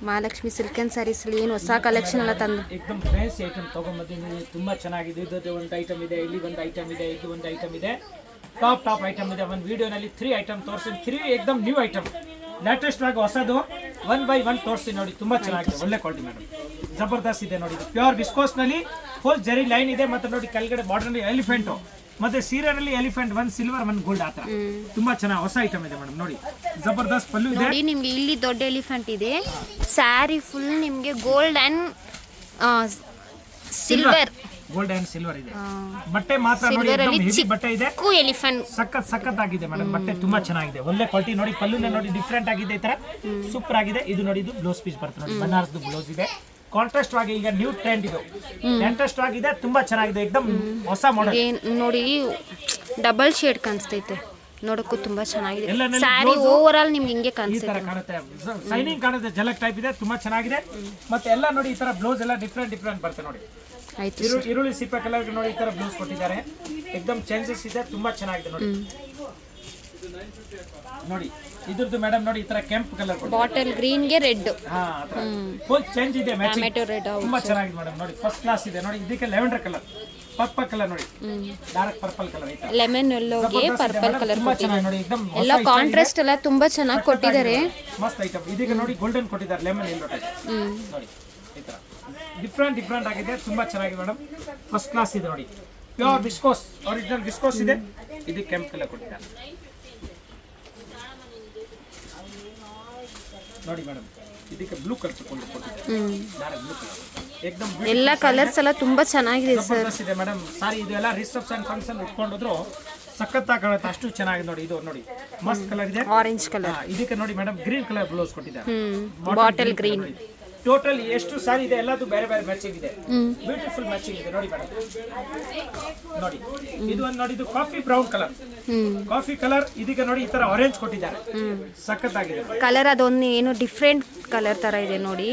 Mahalakshmi silk and saris ಅಲ್ಲಿ ಏನು ಹೊಸ ಕಲೆಕ್ಷನ್ ಎಲ್ಲ ತಂದು ಏಕದಮ್ ಫ್ಯಾನ್ಸಿ ಐಟಮ್ ತಗೊಂಡ್ಬಂದಿದ್ದೀನಿ. ತುಂಬಾ ಚೆನ್ನಾಗಿದೆ. ಇದು ಒಂದು ಐಟಮ್ ಇದೆ, ಇಲ್ಲಿ ಒಂದು ಐಟಮ್ ಇದೆ, ಇದು ಒಂದು ಐಟಮ್ ಇದೆ. ಟಾಪ್ ಐಟಮ್ ಇದೆ. ಒಂದು ವಿಡಿಯೋನಲ್ಲಿ 3 ಐಟಮ್ ತೋರಿಸ್ತೀನಿ. 3 ಏಕದಮ್ ನ್ಯೂ ಐಟಮ್, ಲೇಟೆಸ್ಟ್ ಆಗಿ ಹೊಸದು 1 by 1 ತೋರಿಸ್ತೀನಿ ನೋಡಿ. ತುಂಬಾ ಚೆನ್ನಾಗಿದೆ, ಒಳ್ಳೆ ಕ್ವಾಲಿಟಿ ಮೇಡಮ್, ಜಬರ್ದಸ್ತ್ ಇದೆ ನೋಡಿ. ಇದು ಪ್ಯೂರ್ ವಿಸ್ಕೋಸ್ ನಲ್ಲಿ ಫುಲ್ ಜರಿ ಲೈನ್ ಇದೆ. ಮತ್ತೆ ನೋಡಿ ಕೆಳಗಡೆ ಬಾರ್ಡರ್ ನಲ್ಲಿ ಎಲಿಫೆಂಟ್, ಮತ್ತೆ ಸೀರೆನಲ್ಲಿ ಎಲಿಫೆಂಟ್, 1 ಸಿಲ್ವರ್ 1 ಗೋಲ್ಡ್ ಆತರ ತುಂಬಾ ಚೆನ್ನಾಗಿ ಹೊಸ ಐಟಮ್ ಇದೆ ಮೇಡಮ್. ನೋಡಿ ಜಬರ್ದಸ್ತ್ ಪಲ್ಲು ಇದೆ ನೋಡಿ. ನಿಮ್ಗೆ ಇಲ್ಲಿ ದೊಡ್ಡ ಎಲಿಫೆಂಟ್ ಇದೆ. ಸ್ಯಾರಿ ಫುಲ್ ನಿಮ್ಗೆ gold and silver, gold and silver ಇದೆ. ಬಟ್ಟೆ ಮಾತ್ರ ನೋಡಿ ಹೆವಿ ಬಟ್ಟೆ ಇದೆ. ಎಲಿಫೆಂಟ್ ಸಖತ್ ಆಗಿದೆ ಮೇಡಮ್. ಬಟ್ಟೆ ತುಂಬಾ ಚೆನ್ನಾಗಿದೆ, ಒಳ್ಳೆ ಕ್ವಾಲಿಟಿ ನೋಡಿ. ಪಲ್ಲುನೇ ನೋಡಿ ಡಿಫ್ರೆಂಟ್ ಆಗಿದೆ, ಈ ತರ ಸೂಪರ್ ಆಗಿದೆ. ಇದು ನೋಡಿ, ಇದು ಬ್ಲೌಸ್ ಪೀಸ್ ಬರುತ್ತೆ ನೋಡಿ, ಬನಾರಸ್ ಬ್ಲೌಸ್ ಇದೆ. ಕಾಂಟ್ರಾಸ್ಟ್ ಆಗಿ ಈಗ ನ್ಯೂ ಟ್ರೆಂಡ್, ಇದು ಕಾಂಟ್ರಾಸ್ಟ್ ಆಗಿದೆ, ತುಂಬಾ ಚೆನ್ನಾಗಿದೆ, ಏಕದಮ್ ಹೊಸ ಮಾಡೆಲ್ ನೋಡಿ. ಡಬಲ್ ಶೇಡ್ ಕಾಣಿಸ್ತೈತೆ, ನೋಡಕ್ಕೂ ತುಂಬಾ ಚೆನ್ನಾಗಿದೆ. ಸ್ಯಾರಿ ಓವರ್ ಆಲ್ ನಿಮ್ಗೆ ಹಿಂಗೆ ಕಾಣುತ್ತೆ, ಶೈನಿಂಗ್ ಕಾಣುತ್ತೆ, ಜಲಕ್ ಟೈಪ್ ಇದೆ, ತುಂಬಾ ಚೆನ್ನಾಗಿದೆ. ಮತ್ತೆ ಎಲ್ಲ ನೋಡಿ ಈ ತರ ಬ್ಲೌಸ್ ಎಲ್ಲ ಡಿಫ್ರೆಂಟ್ ಬರುತ್ತೆ ನೋಡಿ. ಈರುಳ್ಳಿ ಸಿಪ್ಪೆ ಕಲರ್ ನೋಡಿ ಈ ತರ ಬ್ಲೌಸ್ ಕೊಟ್ಟಿದ್ದಾರೆ, ಏಕದಮ್ ಚೇಂಜಸ್ ಇದೆ, ತುಂಬಾ ಚೆನ್ನಾಗಿದೆ ನೋಡಿ. ನೋಡಿ ಇದ್ರದ್ದು ಮೇಡಮ್ ನೋಡಿ ಈ ತರ ಕೆಂಪು ಕಲರ್, ಬಾಟಲ್ ಗ್ರೀನ್ ಗೆ ರೆಡ್, ಫುಲ್ ಚೇಂಜ್ ಇದೆ, ತುಂಬಾ ಚೆನ್ನಾಗಿದೆ ಮೇಡಮ್. ನೋಡಿ ಫಸ್ಟ್ ಕ್ಲಾಸ್ ಇದೆ ನೋಡಿ. ಇದಕ್ಕೆ ಲೆವೆಂಡರ್ ಕಲರ್, ಪರ್ಪಲ್ ಕಲರ್ ನೋಡಿ, ಡಾರ್ಕ್ ಪರ್ಪಲ್ ಕಲರ್ ಐತೆ, ಲೆಮನ್ ಯೆಲ್ಲೋಗೆ ಪರ್ಪಲ್ ಕಲರ್ ಕೊಟ್ಟಿದ್ದಾರೆ. ಎಲ್ಲ ಕಾಂಟ್ರಾಸ್ಟ್ ಎಲ್ಲ ತುಂಬಾ ಚೆನ್ನಾಗಿ ಕೊಟ್ಟಿದ್ದಾರೆ, ಮಸ್ತ್ ಐಟಮ್. ಇದಕ್ಕೆ ನೋಡಿ ಗೋಲ್ಡನ್ ಕೊಟ್ಟಿದ್ದಾರೆ, ಲೆಮನ್ ಯೆಲ್ಲೋ ಟೈಪ್ ನೋಡಿ. ಈ ತರ ಡಿಫ್ರೆಂಟ್ ಆಗಿದೆ, ತುಂಬಾ ಚೆನ್ನಾಗಿದೆ ಮೇಡಮ್. ಫಸ್ಟ್ ಕ್ಲಾಸ್ ಇದೆ ನೋಡಿ. ಪ್ಯೂರ್ ವಿಸ್ಕೋಸ್, ಒರಿಜಿನಲ್ ವಿಸ್ಕೋಸ್ ಇದೆ. ಇದಕ್ಕೆ ಕೆಂಪು ಕಲರ್ ಕೊಟ್ಟಿದ್ದಾರೆ ನೋಡಿ ಮೇಡಮ್. ಇದಕ್ಕೆ ಬ್ಲೂ ಕಲರ್ ಕೊಟ್ಟಿದ್ದಾರೆ, ಡಾರ್ಕ್ ಬ್ಲೂ ಕಲರ್. ಏಕದಮ್ ಎಲ್ಲ ಕಲರ್ಸ್ ಎಲ್ಲ ತುಂಬಾ ಚೆನ್ನಾಗಿದೆ ಸರ್. ಇದೆ ಮೇಡಮ್. ಸಾರಿ ಇದು ಎಲ್ಲ ರಿಸೆಪ್ಷನ್ ಫಂಕ್ಷನ್ ಉಟ್ಕೊಂಡ್ರು ಸಖತ್ತಾಗಿ ಕಾಣುತ್ತೆ, ಅಷ್ಟು ಚೆನ್ನಾಗಿದೆ ನೋಡಿ. ಇದು ನೋಡಿ ಮಸ್ತ್ ಕಲರ್ ಇದೆ, ಆರೆಂಜ್ ಕಲರ್. ಇದಕ್ಕೆ ನೋಡಿ ಮೇಡಮ್ ಗ್ರೀನ್ ಕಲರ್ ಬ್ಲೌಸ್ ಕೊಟ್ಟಿದ್ದಾರೆ, ಬಾಟಲ್ ಗ್ರೀನ್. ಟೋಟಲ್ ಎಷ್ಟು ಸಾರಿ ಇದೆ ಎಲ್ಲದು ಬೇರೆ ಮ್ಯಾಚಿಂಗ್ ಇದೆ, ಬ್ಯೂಟಿಫುಲ್ ಮ್ಯಾಚಿಂಗ್ ಇದೆ ನೋಡಿ ಮೇಡಮ್. ನೋಡಿ ಇದು ಒಂದು ನೋಡಿ, ಇದು coffee brown colour, coffee colour. ಇದಕ್ಕೆ ನೋಡಿ ಈ ತರ ಆರೆಂಜ್ ಕೊಟ್ಟಿದ್ದಾರೆ, ಸಖತ್ತಾಗಿದೆ ಕಲರ್. ಅದೊಂದು ಏನು ಡಿಫ್ರೆಂಟ್ ಕಲರ್ ತರ ಇದೆ ನೋಡಿ.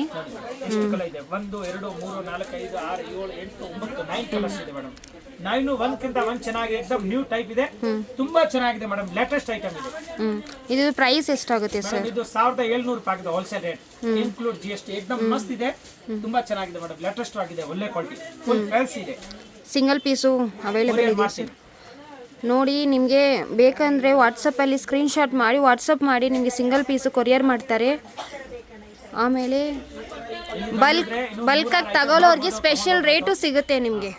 ಎಷ್ಟು ಕಲರ್ ಇದೆ? 1 2 3 4 5 6 7 8 9 9 ಕಲರ್ಸ್ ಇದೆ ಮೇಡಮ್. 9 ಒಂದ್ಕಿಂತ ಒಂದ್ ಚೆನ್ನಾಗಿ, ಏಕದಮ್ ನ್ಯೂ ಟೈಪ್ ಇದೆ, ತುಂಬಾ ಚೆನ್ನಾಗಿದೆ ಮೇಡಮ್. ಲೇಟೆಸ್ಟ್ ಐಟಮ್ ಇದೆ. ಇದು ಪ್ರೈಸ್ ಎಷ್ಟಾಗುತ್ತೆ ಸರ್? ಇದು 1700 ರೂಪಾಯಿ ಆಗಿದೆ, ಹೋಲ್ಸೇಲ್ ರೇಟ್ ಇನ್ಕ್ಲೂಡ್ GST. ಏಕದಮ್ ಮಸ್ತ್ ಇದೆ, ತುಂಬಾ ಚೆನ್ನಾಗಿದೆ ಮೇಡಮ್. ಲೇಟೆಸ್ಟ್ ಆಗಿದೆ, ಒಳ್ಳೆ ಕ್ವಾಲಿಟಿ, ಫುಲ್ ಫ್ಯಾನ್ಸಿ ಇದೆ. ಸಿಂಗಲ್ ಪೀಸು ಅವೈಲೇಬಲ್ ಇದೆ ಸರ್. ನೋಡಿ ನಿಮಗೆ ಬೇಕಂದರೆ ವಾಟ್ಸಪ್ಪಲ್ಲಿ ಸ್ಕ್ರೀನ್ಶಾಟ್ ಮಾಡಿ ವಾಟ್ಸಪ್ ಮಾಡಿ, ನಿಮಗೆ ಸಿಂಗಲ್ ಪೀಸು ಕೊರಿಯರ್ ಮಾಡ್ತಾರೆ. ಆಮೇಲೆ ಬಲ್ಕಾಗಿ ತಗೊಳ್ಳೋರಿಗೆ ಸ್ಪೆಷಲ್ ರೇಟು ಸಿಗುತ್ತೆ ನಿಮಗೆ.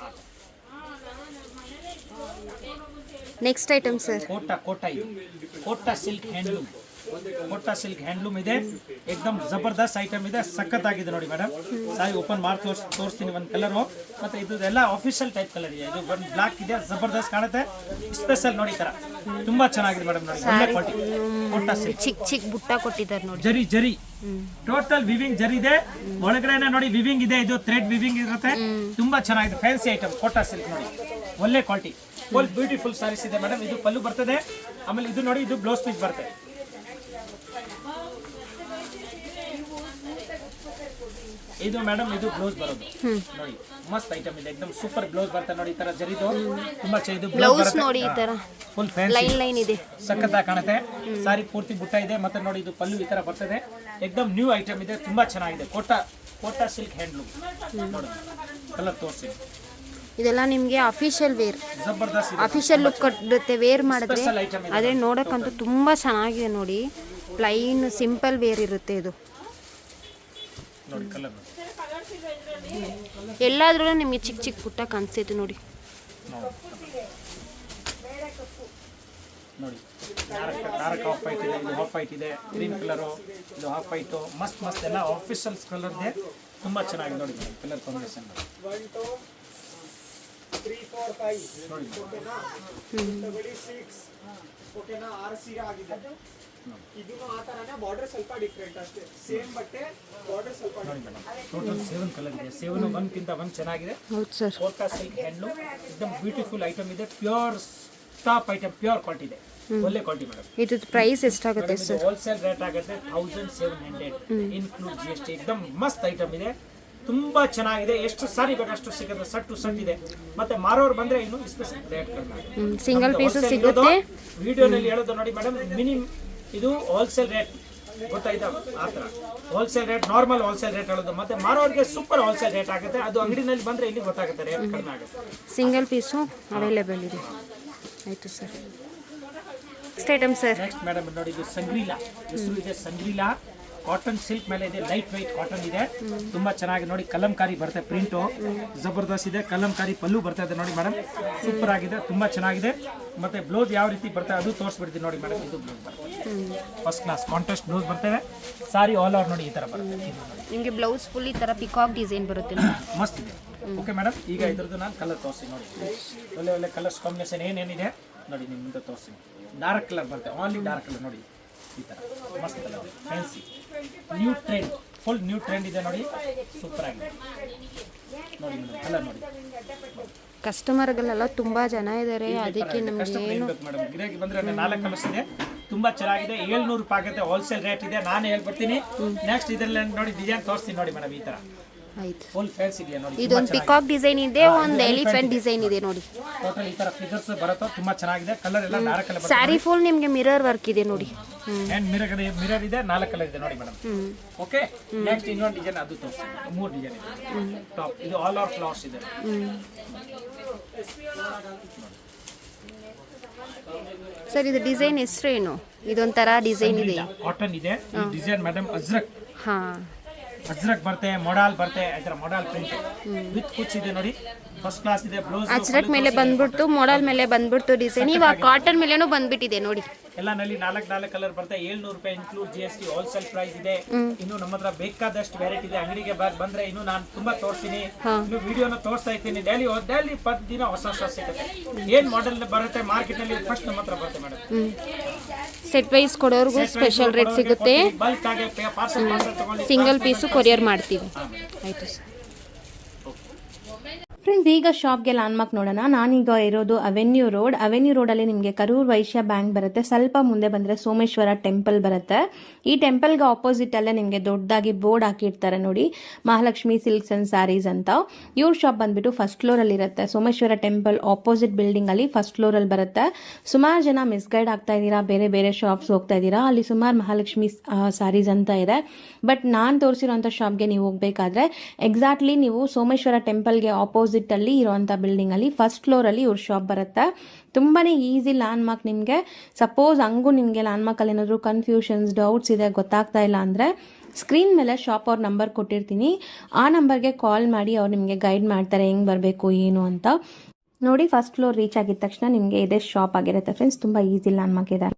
Next item sir, Kota silk handloom. Kota silk handloom ಇದೆ, ಏಕದಮ್ ಜಬರ್ದಸ್ತ್ ಐಟಮ್ ಇದೆ, ಸಖತ್ತಾಗಿದೆ ನೋಡಿ ಮೇಡಮ್. ಸಾರಿ ಓಪನ್ ಮಾಡಿ ತೋರಿಸ್ತೀನಿ ಒಂದು ಕಲರು. ಮತ್ತೆ ಇದೆಲ್ಲ ಆಫಿಷಿಯಲ್ ಟೈಪ್ ಕಲರ್ ಇದೆ. ಇದು ಒಂದು ಬ್ಲಾಕ್ ಇದೆ, ಜಬರ್ದಸ್ತ್ ಕಾಣುತ್ತೆ, ಸ್ಪೆಷಲ್ ನೋಡಿ. ಈ ತರ ತುಂಬಾ ಚೆನ್ನಾಗಿದೆ ಮೇಡಮ್ ನೋಡಿ, ಒಳ್ಳೆ ಕ್ವಾಲಿಟಿ. ಕೋಟಾ ಸಿಲ್ಕ್ ಚಿಕ್ಕ ಬುಟ್ಟ ಕೊಟ್ಟಿದ್ದಾರೆ ನೋಡಿ, ಜರಿ ಟೋಟಲ್ ವಿವಿಂಗ್ ಜರಿ ಇದೆ. ಒಳಗಡೆ ನೋಡಿ ವಿವಿಂಗ್ ಇದೆ, ಇದು ಥ್ರೆಡ್ ವಿವಿಂಗ್ ಇರುತ್ತೆ, ತುಂಬಾ ಚೆನ್ನಾಗಿದೆ, ಫ್ಯಾನ್ಸಿ ಐಟಮ್. ಕೋಟಾ ಸಿಲ್ಕ್ ನೋಡಿ, ಒಳ್ಳೆ ಕ್ವಾಲಿಟಿ, ಫುಲ್ ಬ್ಯೂಟಿಫುಲ್ ಸಾರೀಸ್ ಇದೆ ಮೇಡಮ್. ಇದು ಪಲ್ಲು ಬರ್ತದೆ, ಆಮೇಲೆ ಇದು ನೋಡಿ, ಇದು ಬ್ಲೌಸ್ ಪೀಸ್ ಬರುತ್ತೆ. ಇದು ಮೇಡಮ್, ಇದು ಬ್ಲೌಸ್ ಬರೋದು ನೋಡಿ, ಮಸ್ತ್ ಐಟಮ್ ಇದೆ, ಏಕದಮ್ ಸೂಪರ್ ಬ್ಲೌಸ್ ಬರುತ್ತೆ ನೋಡಿ. ಈ ತರ ಜರಿದು ತುಂಬಾ ಚೆನ್ನಾಗಿದೆ ಬ್ಲೌಸ್ ನೋಡಿ. ಈ ತರ ಫುಲ್ ಫ್ಯಾನ್ಸಿ ಲೈನ್ ಇದೆ, ಸಖತ್ತಾಗಿ ಕಾಣುತ್ತೆ. ಸಾರಿ ಪೂರ್ತಿ ಬುಟ್ಟ ಇದೆ. ಮತ್ತೆ ನೋಡಿ ಇದು ಪಲ್ಲು ಈ ತರ ಬರ್ತದೆ, ಏಕದಮ್ ನ್ಯೂ ಐಟಮ್ ಇದೆ, ತುಂಬಾ ಚೆನ್ನಾಗಿದೆ. ಕೋಟಾ ಸಿಲ್ಕ್ ಹ್ಯಾಂಡ್ಲೂಮ್ ನೋಡಿ, ಕಲರ್ ತೋರಿಸಿ. ಇದೆಲ್ಲ ನಿಮಗೆ ಅಫಿಷಿಯಲ್ ವೇರ್, ಜಬರ್ದಸ್ತ್ ಅಫಿಷಿಯಲ್ ಲುಕ್ ಕೊಡುತ್ತೆ ವೇರ್ ಮಾಡಿದ್ರೆ. ಅದೇ ನೋಡೋಕ್ಕಂತೂ ತುಂಬ ಚೆನ್ನಾಗಿದೆ ನೋಡಿ. ಪ್ಲೈನ್ ಸಿಂಪಲ್ ವೇರ್ ಇರುತ್ತೆ ಇದು. ನೋಡಿ ಕಲರ್ ಎಲ್ಲಾದ್ರೂ ನಿಮಗೆ ಚಿಕ್ಕ ಪುಟ್ಟ ಕಾಣಿಸ್ತೈತೆ ನೋಡಿ. ನೋಡಿ ಡಾರ್ಕ್ ಆಫ್ ವೈಟ್ ಇದೆ, ಇದು ಆಫ್ ವೈಟ್ ಇದೆ, ಗ್ರೀನ್ ಕಲರು, ಇದು ಆಫ್ ವೈಟು, ಮಸ್ತ್ ಎಲ್ಲ ಆಫಿಷಿಯಲ್ ಕಲರ್ ಇದೆ, ತುಂಬಾ ಚೆನ್ನಾಗಿದೆ ನೋಡಿ ಕಲರ್ ಕಾಂಬಿನೇಷನ್. 3 4 5 ನೋಡಿ ತಗೊಳ್ಳಿ 6 ಓಕೆನಾ. 6 ಸೀರೆ ಆಗಿದೆ. ಇದನ್ನು ಆ ತರನೇ ಬಾರ್ಡರ್ ಸ್ವಲ್ಪ ಡಿಫರೆಂಟ್ ಅಷ್ಟೇ, ಸೇಮ್ ಬಟ್ಟೆ ಬಾರ್ಡರ್ ಸ್ವಲ್ಪ ಡಿಫರೆಂಟ್. ಟೋಟಲ್ 7 ಕಲರ್ ಇದೆ, 7 ಒಂದಕ್ಕಿಂತ ಒಂದು ಚೆನ್ನಾಗಿದೆ. ಹೌದು ಸರ್. ಕೋಟಾ ಸಿಲ್ಕ್ ಹ್ಯಾಂಡ್ಲೂಮ್, एकदम ಬ್ಯೂಟಿಫುಲ್ ಐಟಮ್ ಇದೆ, pure top item, pure quality ಇದೆ, ಒಳ್ಳೆ ಕ್ವಾಲಿಟಿ ಮೇಡಮ್. ಇದು ಪ್ರೈಸ್ ಎಷ್ಟಾಗುತ್ತೆ ಸರ್? ಹೋಲ್ಸೇಲ್ ರೇಟ್ ಆಗುತ್ತೆ 1700 ಇನ್ಕ್ಲೂಡ್ GST. एकदम ಮಸ್ತ್ ಐಟಮ್ ಇದೆ, ತುಂಬಾ ಚೆನ್ನಾಗಿದೆ. ಎಷ್ಟು ಸಾರಿ ಬೇಕಷ್ಟು ಸಿಗುತ್ತೆ, ಸಟ್ ಇದೆ. ಮತ್ತೆ ಮಾರೋರು ಬಂದ್ರೆ ಇನ್ನು ಸ್ಪೆಷಲ್ ರೇಟ್ ಕಡಿಮೆ, ಸಿಂಗಲ್ ಪೀಸ್ ಸಿಗುತ್ತೆ. ವಿಡಿಯೋನಲ್ಲಿ ಹೇಳೋದು ನೋಡಿ ಮೇಡಮ್, ಮಿನಿಮಮ್ ಇದು ಹೋಲ್ಸೇಲ್ ರೇಟ್ ಗೊತ್ತಾಯ್ತಾ ಆ ಥರ wholesale rate, normal wholesale rate ಹೇಳೋದು, ಮತ್ತೆ ಮಾರೋರಿಗೆ ಸೂಪರ್ ಹೋಲ್ಸೇಲ್ ರೇಟ್ ಆಗುತ್ತೆ. ಅದು ಅಂಗಡಿನಲ್ಲಿ ಬಂದರೆ ಇಲ್ಲಿ ಗೊತ್ತಾಗುತ್ತೆ, ರೇಟ್ ಕಡಿಮೆ ಆಗುತ್ತೆ. ಸಿಂಗಲ್ ಪೀಸು ಅವೈಲೇಬಲ್ ಇದೆ. ಆಯಿತು sir. Next item sir. Next madam ನೋಡಿ, ಇದು ಸಂಗ್ರೀಲಾ, ಹೆಸರು ಇದೆ ಸಂಗ್ರೀಲಾ. ಕಾಟನ್ ಸಿಲ್ಕ್ ಮೇಲೆ ಇದೆ, ಲೈಟ್ ವೈಟ್ ಕಾಟನ್ ಇದೆ, ತುಂಬಾ ಚೆನ್ನಾಗಿ ನೋಡಿ. ಕಲಂಕಾರಿ ಬರುತ್ತೆ, ಪ್ರಿಂಟು ಜಬರ್ದಸ್ತ್ ಇದೆ. ಕಲಂಕಾರಿ ಪಲ್ಲು ಬರ್ತಾ ಇದೆ ನೋಡಿ ಮೇಡಮ್, ಸೂಪರ್ ಆಗಿದೆ, ತುಂಬಾ ಚೆನ್ನಾಗಿದೆ. ಮತ್ತೆ ಬ್ಲೌಸ್ ಯಾವ ರೀತಿ ಬರ್ತದೆ ಅದು ತೋರಿಸ್ಬಿಡ್ತೀನಿ ನೋಡಿ ಮೇಡಮ್. ಇದು ಬ್ಲೌಸ್ ಬರುತ್ತೆ ಫಸ್ಟ್ ಕ್ಲಾಸ್ ಕಾಂಟ್ರಾಸ್ಟ್ ಬ್ಲೌಸ್ ಬರ್ತೇವೆ. ಸಾರಿ ಆಲ್ ಓವರ್ ನೋಡಿ ಈ ತರ ಬರುತ್ತೆ. ನಿಮಗೆ ಬ್ಲೌಸ್ ಫುಲ್ ಈ ಥರ ಪಿಕಾಕ್ ಡಿಸೈನ್ ಬರುತ್ತೆ, ಮಸ್ತ್ ಇದೆ. ಓಕೆ ಮೇಡಮ್, ಈಗ ಇದ್ರದ್ದು ನಾನು ಕಲರ್ ತೋರಿಸಿ ನೋಡಿ. ಒಳ್ಳೆ ಒಳ್ಳೆ ಕಲರ್ಸ್ ಕಾಂಬಿನೇಷನ್ ಏನೇನಿದೆ ನೋಡಿ ನಿಮ್ಮ ಮುಂದೆ ತೋರಿಸ್ತೀನಿ. ಡಾರ್ಕ್ ಕಲರ್ ಬರುತ್ತೆ, ಆನ್ಲಿ ಡಾರ್ಕ್ ಕಲರ್ ನೋಡಿ, ಈ ಥರ ಮಸ್ತ್ colour, fancy new trend, full new trend ಇದೆ ನೋಡಿ, ಸೂಪರ್ ಆಗಿದೆ ನೋಡಿ ಮೇಡಮ್. ಕಲರ್ ನೋಡಿ, ಕಸ್ಟಮರ್ಗಳೆಲ್ಲ ತುಂಬ ಜನ ಇದ್ದಾರೆ, ಅದಕ್ಕೆ ನಮಗೆ ಏನು ಮೇಡಮ್ ಗಿರಾಕಿ ಬಂದರೆ 4 ಕಲರ್ಸ್ ಇದೆ, ತುಂಬ ಚೆನ್ನಾಗಿದೆ. 700 ರೂಪಾಯಿ ಆಗುತ್ತೆ, ಹೋಲ್ಸೇಲ್ ರೇಟ್ ಇದೆ. ನಾನು ಹೇಳ್ಬಿಡ್ತೀನಿ. ನೆಕ್ಸ್ಟ್ ಇದರಲ್ಲಿ ನೋಡಿ ಡಿಸೈನ್ ತೋರಿಸ್ತೀನಿ ನೋಡಿ ಮೇಡಮ್, ಈ ಥರ ಆಯ್ತು. ಫುಲ್ ಫ್ಯಾನ್ಸಿ ಇದೆ ನೋಡಿ. ಇದೊಂದು ಪಿಕಾಕ್ ಡಿಸೈನ್ ಇದೆ, ಒಂದು ಎಲಿಫೆಂಟ್ ಡಿಸೈನ್ ಇದೆ ನೋಡಿ. ಟೋಟಲ್ ಈ ತರ ಫಿಗರ್ಸ್ ಬರುತ್ತೆ, ತುಂಬಾ ಚೆನ್ನಾಗಿದೆ. ಕಲರ್ ಎಲ್ಲ ಡಾರ್ಕ್ ಕಲರ್ ಬರುತ್ತೆ. ಸ್ಯಾರಿ ಫುಲ್ ನಿಮಗೆ ಮಿರರ್ ವರ್ಕ್ ಇದೆ ನೋಡಿ. ಅಂಡ್ ಮಿರರ್ ಇದೆ, 4 ಕಲರ್ ಇದೆ ನೋಡಿ ಮೇಡಮ್. ಓಕೆ, ನೆಕ್ಸ್ಟ್ ಇನ್ನೊಂದು ಡಿಸೈನ್ ಅದು ತೋರಿಸ್ತೀನಿ. 3 ಡಿಸೈನ್ ಇದೆ. ಟಾಪ್ ಇದು ಆಲ್ ಓವರ್ ಫ್ಲವರ್ಸ್ ಇದೆ. ಸರ್ ಇದು ಡಿಸೈನ್ ಹೆಸರು ಏನು? ಇದೊಂಥರ ಡಿಸೈನ್ ಇದೆ, ಕಾಟನ್ ಇದೆ. ಈ ಡಿಸೈನ್ ಮೇಡಮ್ ಅಜ್ರಕ್, ಹಾಂ ಅಜ್ರಕ್ ಬರುತ್ತೆ, ಮೊಡಾಲ್ ಬರುತ್ತೆ, ಈ ತರ ಮೊಡಾಲ್ ಪ್ರಿಂಟ್ ವಿತ್ ಕುಚ್ ಇದೆ ನೋಡಿ, ಫಸ್ಟ್ ಕ್ಲಾಸ್ ಇದೆ. ಬ್ಲೌಸ್ ಅಜ್ರಕ್ ಮೇಲೆ ಬಂದ್ಬಿಟ್ಟು ಮೋಡಲ್ ಮೇಲೆ ಬಂದ್ಬಿಟ್ಟು ಡಿಸೈನ್, ಇವಾಗ ಕಾಟನ್ ಮೇಲೆನೂ ಬಂದ್ಬಿಟ್ಟಿದೆ ನೋಡಿ. ಎಲ್ಲ ನಲ್ಲಿ 4 ಕಲರ್ ಬರುತ್ತೆ. 700 ರೂಪಾಯಿ ಇನ್ಕ್ಲೂಡ್ GST, ಹೋಲ್ಸೇಲ್ ಪ್ರೈಸ್ ಇದೆ. ಇನ್ನು ನಮ್ಮ ಹತ್ರ ಬೇಕಾದಷ್ಟು ವೆರೈಟಿ ಇದೆ. ಅಂಗಡಿಗೆ ಬಂದ್ರೆ ಇನ್ನು ನಾನು ತುಂಬಾ ತೋರಿಸ್ತೀನಿ, ಇನ್ನು ವಿಡಿಯೋನ ತೋರಿಸ್ತಾ ಇರ್ತೀನಿ. ಡೈಲಿ ಪ್ರತಿ ದಿನ ಹೊಸ ಸಿಗುತ್ತೆ. ಏನ್ ಮಾಡೆಲ್ ಬರುತ್ತೆ ಮಾರ್ಕೆಟ್ ನಲ್ಲಿ ಫಸ್ಟ್ ನಮ್ಮ ಹತ್ರ ಬರುತ್ತೆ ಮೇಡಮ್. ಸೆಟ್ ವೈಸ್ ಕೊಡೋರ್ಗೂ ಸ್ಪೆಷಲ್ ರೇಟ್ ಸಿಗುತ್ತೆ. ಬಲ್ಕ್ ಆಗಿ ಪಾರ್ಸಲ್ ತಗೊಂಡು ಸಿಂಗಲ್ ಪೀಸು ಕೊರಿಯರ್ ಮಾಡ್ತೀವಿ. ಆಯಿತು ಸರ್. ಫ್ರೆಂಡ್ಸ್, ಈಗ ಶಾಪ್ಗೆ ಲ್ಯಾಂಡ್ಮಾರ್ಕ್ ನೋಡೋಣ. ನಾನೀಗ ಇರೋದು ಅವೆನ್ಯೂ ರೋಡಲ್ಲಿ ನಿಮಗೆ ಕರೂರ್ ವೈಶ್ಯ ಬ್ಯಾಂಕ್ ಬರುತ್ತೆ. ಸ್ವಲ್ಪ ಮುಂದೆ ಬಂದರೆ ಸೋಮೇಶ್ವರ ಟೆಂಪಲ್ ಬರುತ್ತೆ. ಈ ಟೆಂಪಲ್ಗೆ ಆಪೋಸಿಟ್ ಅಲ್ಲೇ ನಿಮಗೆ ದೊಡ್ಡದಾಗಿ ಬೋರ್ಡ್ ಹಾಕಿರ್ತಾರೆ ನೋಡಿ, ಮಹಾಲಕ್ಷ್ಮಿ ಸಿಲ್ಕ್ಸ್ ಅಂಡ್ ಸ್ಯಾರೀಸ್ ಅಂತ. ಇವ್ರ ಶಾಪ್ ಬಂದ್ಬಿಟ್ಟು ಫಸ್ಟ್ ಫ್ಲೋರಲ್ಲಿ ಇರುತ್ತೆ. ಸೋಮೇಶ್ವರ ಟೆಂಪಲ್ ಆಪೋಸಿಟ್ ಬಿಲ್ಡಿಂಗ್ ಅಲ್ಲಿ ಫಸ್ಟ್ ಫ್ಲೋರಲ್ಲಿ ಬರುತ್ತೆ. ಸುಮಾರು ಜನ ಮಿಸ್ಗೈಡ್ ಆಗ್ತಾ ಇದ್ದೀರಾ, ಬೇರೆ ಬೇರೆ ಶಾಪ್ಸ್ ಹೋಗ್ತಾ ಇದ್ದೀರಾ. ಅಲ್ಲಿ ಸುಮಾರು ಮಹಾಲಕ್ಷ್ಮಿ ಸ್ಯಾರೀಸ್ ಅಂತ ಇದೆ. ಬಟ್ ನಾನು ತೋರಿಸಿರೋಂಥ ಶಾಪ್ಗೆ ನೀವು ಹೋಗಬೇಕಾದ್ರೆ ಎಕ್ಸಾಕ್ಟ್ಲಿ ನೀವು ಸೋಮೇಶ್ವರ ಟೆಂಪಲ್ಗೆ ಆಪೋಸಿಟ್ ಅಲ್ಲಿ ಇರುವಂಥ ಬಿಲ್ಡಿಂಗ್ ಅಲ್ಲಿ ಫಸ್ಟ್ ಫ್ಲೋರ್ ಅಲ್ಲಿ ಇವ್ರ ಶಾಪ್ ಬರುತ್ತೆ. ತುಂಬಾನೇ ಈಸಿ ಲ್ಯಾಂಡ್ಮಾರ್ಕ್. ನಿಮಗೆ ಸಪೋಸ್ ಹಂಗೂ ನಿಮಗೆ ಲ್ಯಾಂಡ್ಮಾರ್ಕ್ ಅಲ್ಲಿ ಏನಾದರೂ ಕನ್ಫ್ಯೂಷನ್ಸ್, ಡೌಟ್ಸ್ ಇದೆ, ಗೊತ್ತಾಗ್ತಾ ಇಲ್ಲ ಅಂದ್ರೆ ಸ್ಕ್ರೀನ್ ಮೇಲೆ ಶಾಪ್ ಅವ್ರ ನಂಬರ್ ಕೊಟ್ಟಿರ್ತೀನಿ. ಆ ನಂಬರ್ಗೆ ಕಾಲ್ ಮಾಡಿ ಅವ್ರು ನಿಮಗೆ ಗೈಡ್ ಮಾಡ್ತಾರೆ ಹೆಂಗೆ ಬರಬೇಕು ಏನು ಅಂತ. ನೋಡಿ, ಫಸ್ಟ್ ಫ್ಲೋರ್ ರೀಚ್ ಆಗಿದ ತಕ್ಷಣ ನಿಮಗೆ ಇದೇ ಶಾಪ್ ಆಗಿರುತ್ತೆ ಫ್ರೆಂಡ್ಸ್. ತುಂಬ ಈಸಿ ಲ್ಯಾಂಡ್ಮಾರ್ಕ್ ಇದೆ.